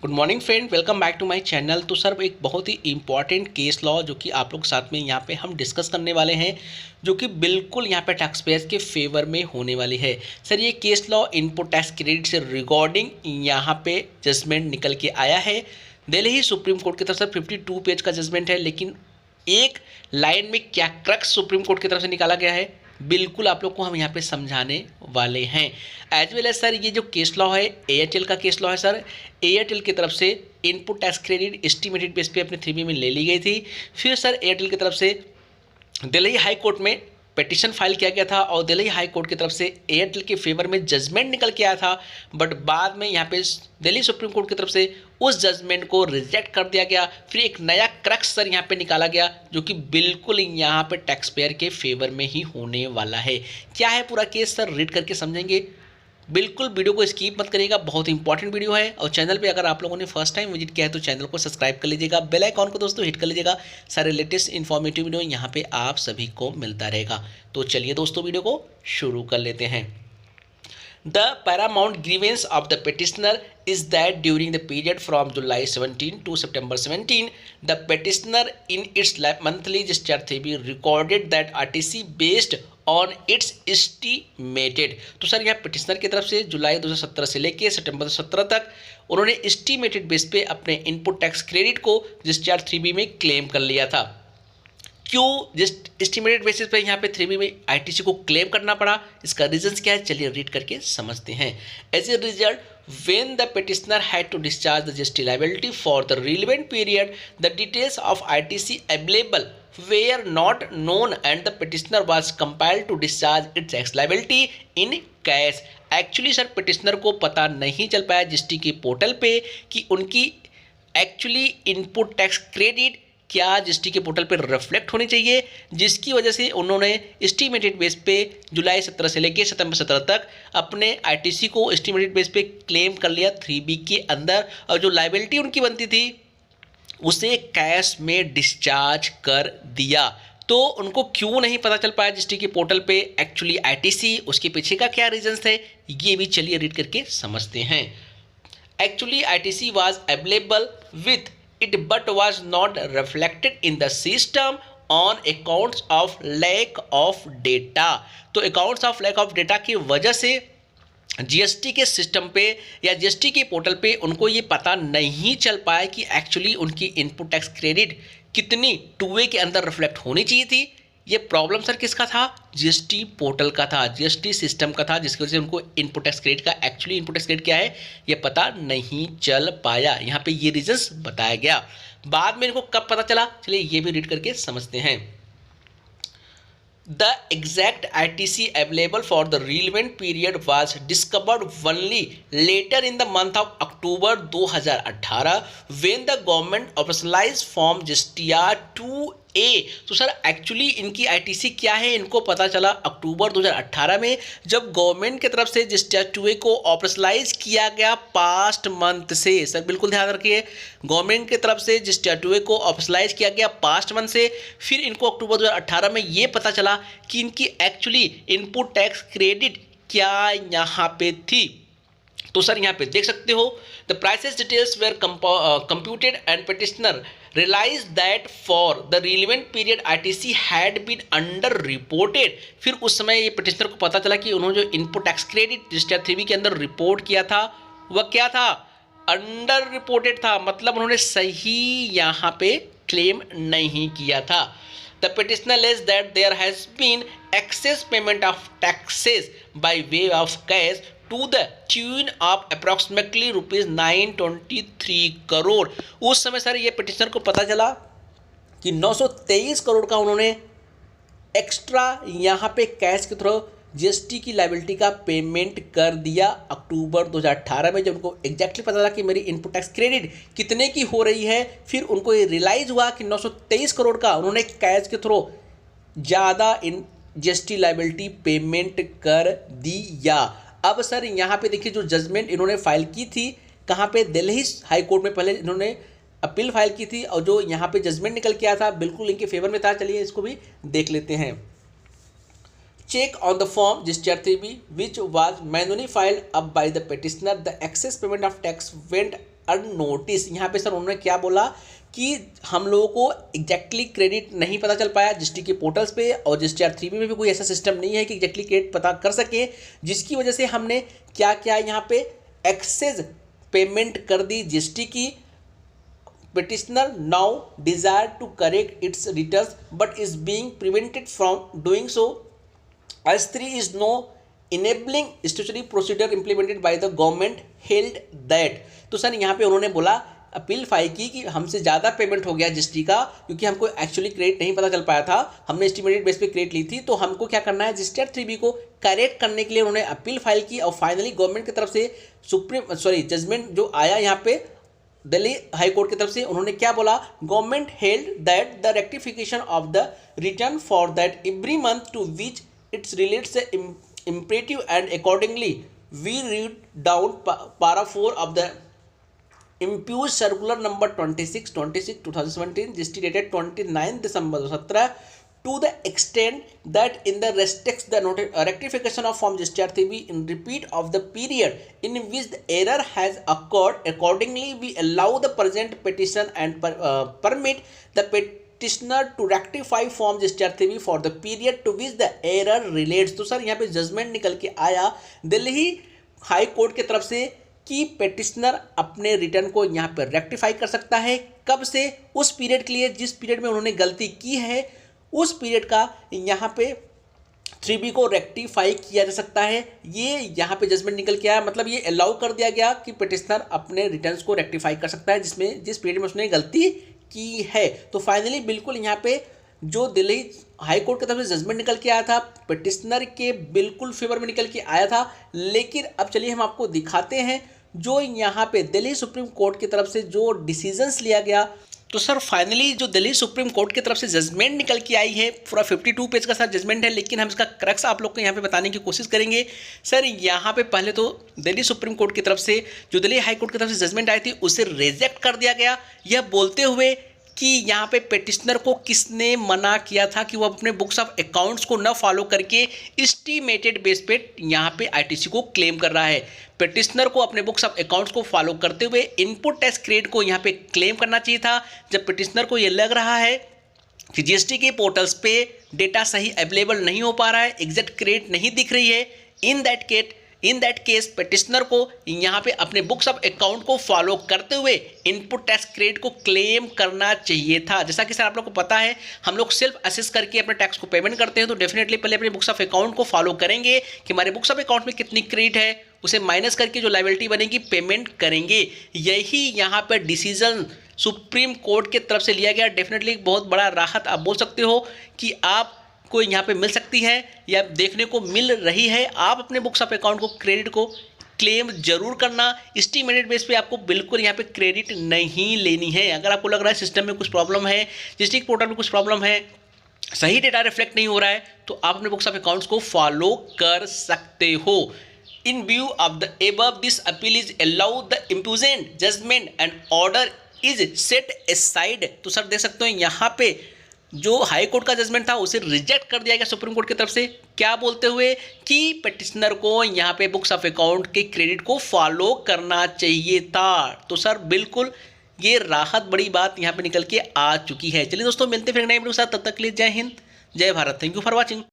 Good morning friend, welcome back to my channel. तो sir एक बहुत ही इंपॉर्टेंट केस लॉ जो कि आप लोग साथ में यहाँ पे हम डिस्कस करने वाले हैं, जो कि बिल्कुल यहाँ पे टैक्स पेयर्स के फेवर में होने वाली है। सर ये case law input tax credit से रिगार्डिंग यहाँ पे जजमेंट निकल के आया है दिल्ली सुप्रीम कोर्ट की तरफ से। 52 पेज का जजमेंट है, लेकिन एक लाइन में क्या क्रक्स सुप्रीम कोर्ट की तरफ से निकाला गया है बिल्कुल आप लोग को हम यहाँ पे समझाने वाले हैं। एज वेल एज सर ये जो केस लॉ है एयरटेल का केस लॉ है सर। एयरटेल की तरफ से input tax credit estimated base पे अपने 3B में ले ली गई थी। फिर सर एयरटेल की तरफ से दिल्ली हाई कोर्ट में पिटीशन फाइल किया गया था और दिल्ली हाई कोर्ट की तरफ से एयरटेल के फेवर में जजमेंट निकल के आया था। बट बाद में यहाँ पे दिल्ली सुप्रीम कोर्ट की तरफ से उस जजमेंट को रिजेक्ट कर दिया गया। फिर एक नया क्रक्स सर यहाँ पे निकाला गया जो कि बिल्कुल यहाँ पे टैक्स पेयर के फेवर में ही होने वाला है। क्या है पूरा केस सर, रीड करके समझेंगे। बिल्कुल वीडियो को स्किप मत करिएगा, बहुत इंपॉर्टेंट वीडियो है। और चैनल पे अगर आप लोगों ने फर्स्ट टाइम विजिट किया है तो चैनल को सब्सक्राइब कर लीजिएगा, बेल आइकॉन को दोस्तों हिट कर लीजिएगा। सारे लेटेस्ट इन्फॉर्मेटिव वीडियो यहाँ पे आप सभी को मिलता रहेगा। तो चलिए दोस्तों वीडियो को शुरू कर लेते हैं। The paramount grievance of the petitioner is that during the period from July 17 to September 17, the petitioner in its monthly discharge 3B recorded that RTC based on its estimated। तो सर यहाँ petitioner की तरफ से जुलाई 2017 से लेके सितंबर 2017 तक उन्होंने estimated base पे अपने इनपुट टैक्स क्रेडिट को डिस्चार्ज 3B में क्लेम कर लिया था। क्यों जस्ट एस्टिमेटेड बेसिस पे यहाँ पे 3B में आईटीसी को क्लेम करना पड़ा, इसका रीजंस क्या है चलिए रीड करके समझते हैं। As a result when the petitioner had to discharge the GST liability for the relevant period, the details of ITC available were not known and the petitioner was compelled to discharge its tax liability in cash। Actually sir petitioner को पता नहीं चल पाया GST की portal पे कि उनकी actually input tax credit क्या जीएसटी के पोर्टल पर रिफ्लेक्ट होनी चाहिए, जिसकी वजह से उन्होंने एस्टिमेटेड बेस पे जुलाई 17 से लेकर सितंबर 17 तक अपने आईटीसी को एस्टिमेटेड बेस पे क्लेम कर लिया 3B के अंदर, और जो लायबिलिटी उनकी बनती थी उसे कैश में डिस्चार्ज कर दिया। तो उनको क्यों नहीं पता चल पाया जीएसटी के पोर्टल पे एक्चुअली आईटीसी, उसके पीछे का क्या रीजंस है ये भी चलिए रीड करके समझते हैं। Actually ITC was available with it but was not reflected in the system on accounts of lack of data। तो accounts of lack of data की वजह से जीएसटी के सिस्टम पे या जीएसटी के पोर्टल पे उनको ये पता नहीं चल पाया कि एक्चुअली उनकी इनपुट टैक्स क्रेडिट कितनी 2A के अंदर रिफ्लेक्ट होनी चाहिए थी। ये प्रॉब्लम सर किसका था, जीएसटी पोर्टल का था, जीएसटी सिस्टम का था, जिसकी वजह से उनको इनपुट टैक्स क्रेडिट का एक्चुअली इनपुट टैक्स क्रेडिट क्या है ये पता नहीं चल पाया। यहाँ पे ये रीजंस बताया गया। बाद में इनको कब पता चला चलिए ये भी रीड करके समझते हैं। The exact ITC available for the relevant period was discovered only later in the month of October 2018 when the government operationalized Form GSTR 2A। तो सर एक्चुअली इनकी आईटीसी क्या है इनको पता चला अक्टूबर 2018 में, जब गवर्नमेंट की तरफ से GSTR 2A को ऑपरेशनलाइज किया गया पास्ट मंथ से। सर बिल्कुल ध्यान रखिए, गवर्नमेंट की तरफ से GSTR 2A को ऑपरेशनलाइज किया गया पास्ट मंथ से। फिर इनको अक्टूबर 2018 में ये पता चला कि इनकी एक्चुअली इनपुट टैक्स क्रेडिट क्या यहाँ पे थी। तो सर यहाँ पे देख सकते हो the prices details were computed and petitioner realized that for the relevant period ITC had been under reported। फिर उस समय ये पिटिशनर को पता चला कि उन्होंने जो input tax credit register 3B के अंदर रिपोर्ट किया था वह क्या था, अंडर रिपोर्टेड था, मतलब उन्होंने सही यहाँ पे क्लेम नहीं किया था। The petitioner alleged that there has been excess payment of taxes by way of cash to the tune of approximately rupees 923 crore. उस समय सर ये पिटिशनर को पता चला कि 923 करोड़ का उन्होंने एक्स्ट्रा यहाँ पे कैश के थ्रू जीएसटी की लायबिलिटी का पेमेंट कर दिया अक्टूबर 2018 में, जब उनको एग्जैक्टली पता चला कि मेरी इनपुट टैक्स क्रेडिट कितने की हो रही है। फिर उनको ये रियलाइज़ हुआ कि 923 करोड़ का उन्होंने कैश के थ्रू ज़्यादा इन जीएसटी लायबिलिटी पेमेंट कर दिया। अब सर यहाँ पे देखिए जो जजमेंट इन्होंने फाइल की थी कहाँ पे, दिल्ली हाई कोर्ट में पहले इन्होंने अपील फाइल की थी और जो यहाँ पे जजमेंट निकल के आया था बिल्कुल इनके फेवर में था। चलिए इसको भी देख लेते हैं। check on the form discharge 3B which was manually filed up by the petitioner, the excess payment of tax went notice. यहाँ पे सर उन्होंने क्या बोला कि हम लोगों को एग्जैक्टली क्रेडिट नहीं पता चल पाया जीएसटी के पोर्टल्स पे, और जीएसटीआर 3B में भी कोई ऐसा सिस्टम नहीं है कि एग्जैक्टली क्रेडिट पता कर सके, जिसकी वजह से हमने क्या क्या यहाँ पे एक्सेस पेमेंट कर दी जीएसटी की। Petitioner now desire to correct its returns but is being prevented from doing so as 3 is no enabling statutory procedure implemented by the government held that। तो सर यहाँ पे उन्होंने बोला, अपील फाइल की कि हमसे ज़्यादा पेमेंट हो गया जीएसटी का, क्योंकि हमको एक्चुअली क्रेडिट नहीं पता चल पाया था, हमने एस्टिमेटेड बेस पे क्रेडिट ली थी, तो हमको क्या करना है, जीएसटीआर 3B को करेक्ट करने के लिए उन्होंने अपील फाइल की। और फाइनली गवर्नमेंट की तरफ से जजमेंट जो आया यहाँ पे दिल्ली हाई कोर्ट की तरफ से, उन्होंने क्या बोला, government held that the rectification of the return for that every month to which it's relates imperative and accordingly we read down para 4 of the impugned circular number 26/2017 GST dated 29 December 2017 to the extent that in the restricts the rectification of form GSTR 3B in repeat of the period in which the error has occurred. Accordingly we allow the present petition and permit the petitioner to rectify form GSTR 3B for the period to which the error relates। तो sir यहाँ पे judgement निकल के आया Delhi high court की तरफ से कि पेटिशनर अपने रिटर्न को यहाँ पर रेक्टिफाई कर सकता है। कब से? उस पीरियड के लिए जिस पीरियड में उन्होंने गलती की है, उस पीरियड का यहाँ पे 3B को रेक्टिफाई किया जा सकता है। ये यहाँ पे जजमेंट निकल के आया, मतलब ये अलाउ कर दिया गया कि पेटिशनर अपने रिटर्न्स को रेक्टिफाई कर सकता है जिस पीरियड में उसने गलती की है। तो फाइनली बिल्कुल यहाँ पे जो दिल्ली हाई कोर्ट की तरफ से जजमेंट निकल के आया था, पेटिशनर के बिल्कुल फेवर में निकल के आया था। लेकिन अब चलिए हम आपको दिखाते हैं जो यहाँ पे दिल्ली सुप्रीम कोर्ट की तरफ से जो डिसीजंस लिया गया। तो सर फाइनली जो दिल्ली सुप्रीम कोर्ट की तरफ से जजमेंट निकल के आई है, पूरा 52 पेज का सर जजमेंट है, लेकिन हम इसका क्रक्स आप लोग को यहाँ पे बताने की कोशिश करेंगे। सर यहाँ पे पहले तो दिल्ली सुप्रीम कोर्ट की तरफ से जो दिल्ली हाई कोर्ट की तरफ से जजमेंट आई थी उसे रिजेक्ट कर दिया गया, यह बोलते हुए कि यहाँ पे पेटिशनर को किसने मना किया था कि वो अपने बुक्स ऑफ अकाउंट्स को न फॉलो करके एस्टिमेटेड बेस पे यहाँ पे आईटीसी को क्लेम कर रहा है। पेटिशनर को अपने बुक्स ऑफ अकाउंट्स को फॉलो करते हुए इनपुट टैक्स क्रेडिट को यहाँ पे क्लेम करना चाहिए था। जब पेटिशनर को ये लग रहा है कि जीएसटी के पोर्टल्स पे डेटा सही अवेलेबल नहीं हो पा रहा है, एग्जैक्ट क्रेडिट नहीं दिख रही है, इन दैट केस पेटिशनर को यहाँ पे अपने बुक्स ऑफ अकाउंट को फॉलो करते हुए इनपुट टैक्स क्रेडिट को क्लेम करना चाहिए था। जैसा कि सर आप लोग को पता है, हम लोग सेल्फ असेस करके अपने टैक्स को पेमेंट करते हैं, तो डेफिनेटली पहले अपने बुक्स ऑफ अकाउंट को फॉलो करेंगे कि हमारे बुक्स ऑफ अकाउंट में कितनी क्रेडिट है, उसे माइनस करके जो लायबिलिटी बनेगी पेमेंट करेंगे। यही यहाँ पर डिसीजन सुप्रीम कोर्ट की तरफ से लिया गया। डेफिनेटली बहुत बड़ा राहत आप बोल सकते हो कि आप को यहाँ पे मिल सकती है या देखने को मिल रही है। आप अपने बुक्स ऑफ अकाउंट को क्रेडिट को क्लेम जरूर करना, एस्टिमेटेड बेस पे आपको बिल्कुल यहाँ पे क्रेडिट नहीं लेनी है। अगर आपको लग रहा है सिस्टम में कुछ प्रॉब्लम है, जीएसटी पोर्टल में कुछ प्रॉब्लम है, सही डेटा रिफ्लेक्ट नहीं हो रहा है, तो आप अपने बुक्स ऑफ अकाउंट्स को फॉलो कर सकते हो। In view of the above this appeal is allow the impugned judgment and order is set aside. तो सर देख सकते हो यहाँ पे जो हाई कोर्ट का जजमेंट था उसे रिजेक्ट कर दिया गया सुप्रीम कोर्ट की तरफ से, क्या बोलते हुए कि पेटिशनर को यहाँ पे बुक्स ऑफ अकाउंट के क्रेडिट को फॉलो करना चाहिए था। तो सर बिल्कुल ये राहत बड़ी बात यहाँ पे निकल के आ चुकी है। चलिए दोस्तों मिलते फिर नए वीडियो के साथ, तब तक के लिए जय हिंद जय Bharat. Thank you for watching.